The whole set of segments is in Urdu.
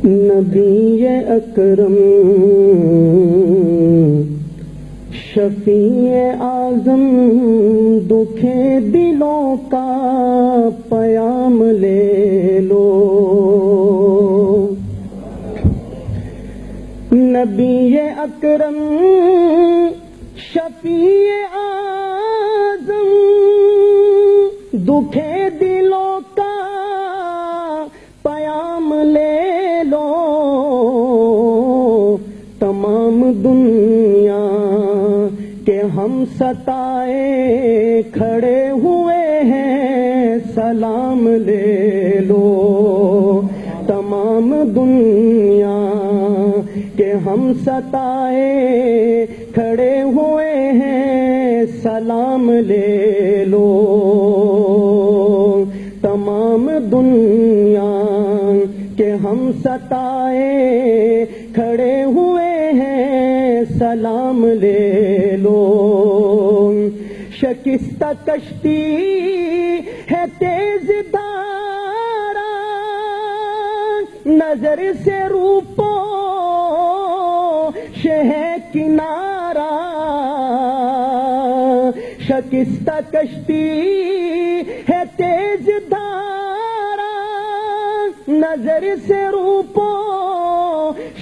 نبی اکرم شفیع اعظم دکھے دلوں کا پیام لے لو. نبی اکرم شفیع اعظم دکھے دلوں کا پیام لے لو. تمام دنیا کہ ہم ستائے کھڑے ہوئے ہیں سلام لے لو. تمام دنیا کہ ہم ستائے کھڑے ہوئے ہیں سلام لے لو. تمام دنیا کہ ہم ستائے کھڑے ہوئے ہیں سلام لے لو. شکستہ کشتی ہے تیز دھارا نظر سے روپو ہے کنارہ. شکستہ کشتی ہے تیز دھارا نظر سے روپو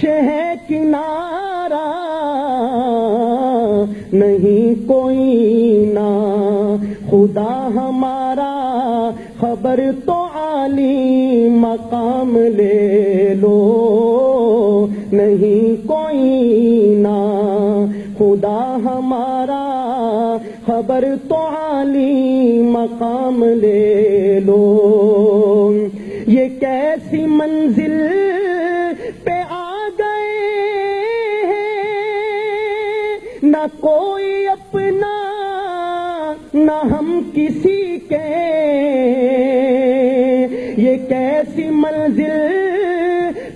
ہے کنارہ. نہیں کوئی نہ خدا ہمارا خبر تو عالی مقام لے لو. نہیں کوئی نہ خدا ہمارا خبر تو عالی مقام لے لو. یہ کیسی منزل پہ آ گئے ہیں نہ کوئی اپنا نہ ہم کسی کے. یہ کیسی منزل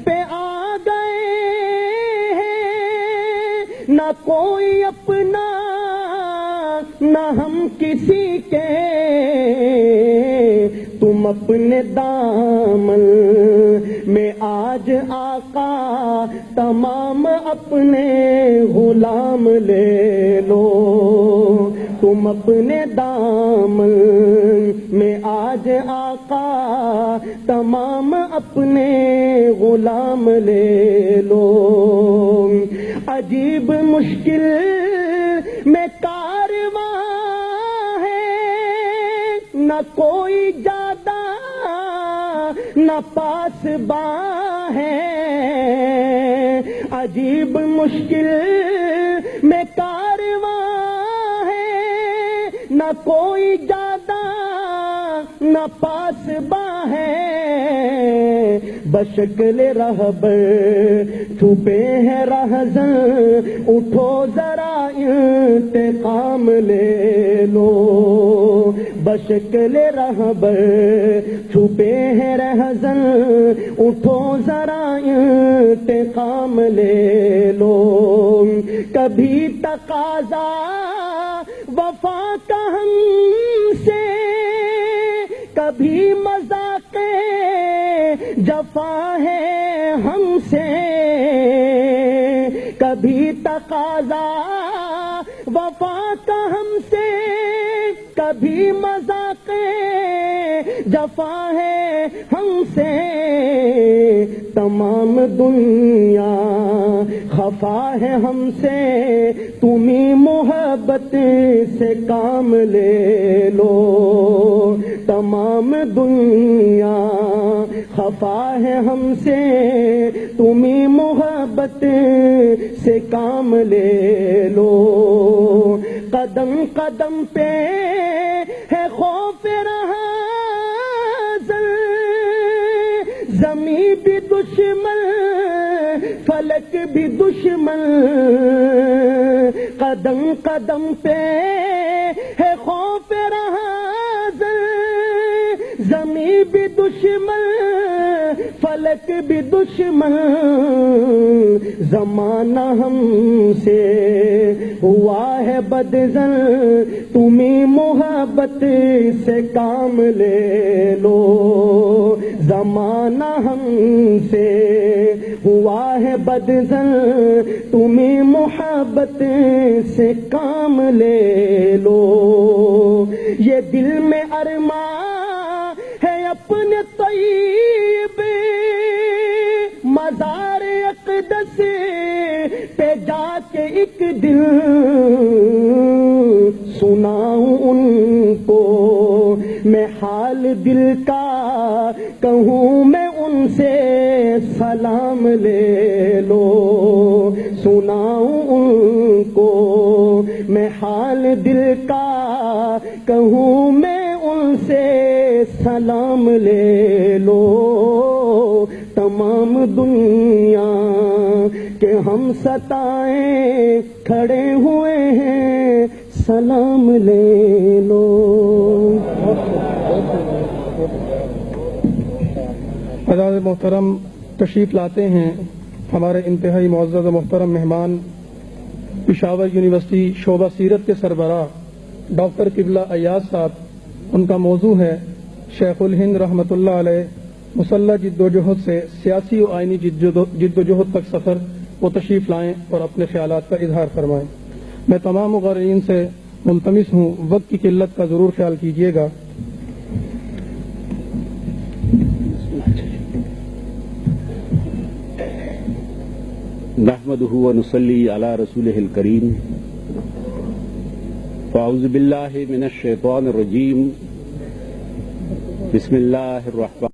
پہ آ گئے ہیں نہ کوئی اپنا نہ ہم کسی کے. تم اپنے دامن میں آج آقا تمام اپنے غلام لے لو. تم اپنے دامن میں آج آقا تمام اپنے غلام لے لو. عجیب مشکل میں کارواں ہے نہ کوئی جادہ نہ پاس باں ہے. عجیب مشکل میں کارواں ہے نہ کوئی جادہ نہ پاس باں ہے. بشکل رہبر چھپے ہیں رہزن اٹھو ذرا انتقام لے لو. بشکل رہبر چھپے ہیں رہزن اٹھو ذرا انتقام لے لو. کبھی تقاضا وفا کا ہم سے کبھی مذاق جفا ہے ہم سے. کبھی تقاضا وفا کا ہم سے کبھی مذاق جفا ہے ہم سے. تمام دنیا خفا ہے ہم سے تمہیں محبت سے کام لے لو. تمام دنیا خفا ہے ہم سے تمہیں محبت سے کام لے لو. قدم قدم پہ ہے خوف رہا زمین بھی دشمن فلک بھی دشمن. قدم قدم پہ ہے خوف رہا زمین بھی دشمن فلک بھی دشمن زمانہ ہم سے ہوا ہے بدزن تمہیں محبت سے کام لے لو زمانہ ہم سے ہوا ہے بدزن تمہیں محبت سے کام لے لو یہ دل میں ارمان ہے اپنے طیب مزار اقدس پہ جا کے ایک دل سناؤں ان کو میں حال دل کا کہوں میں ان سے سلام لے لو سناؤں ان کو میں حال دل کا کہوں میں ان سے سلام لے لو تمام دنیا کہ ہم ستائیں کھڑے ہوئے ہیں سلام لے لو. حضرات محترم تشریف لاتے ہیں ہمارے انتہائی معزز و محترم مہمان پشاور یونیورسٹی شعبہ سیرت کے سربراہ ڈاکٹر قبلہ ایاز صاحب. ان کا موضوع ہے شیخ الہند رحمۃ اللہ علیہ مسلح جد و جہد سے سیاسی و آئینی جد و جہد تک سفر. وہ تشریف لائیں اور اپنے خیالات کا اظہار فرمائیں. میں تمام مقررین سے ملتمس ہوں وقت کی قلت کا ضرور خیال کیجیے گا. نحمده ونصلي على رسوله الكريم. فاعوذ بالله من الشيطان الرجيم. بسم الله الرحمن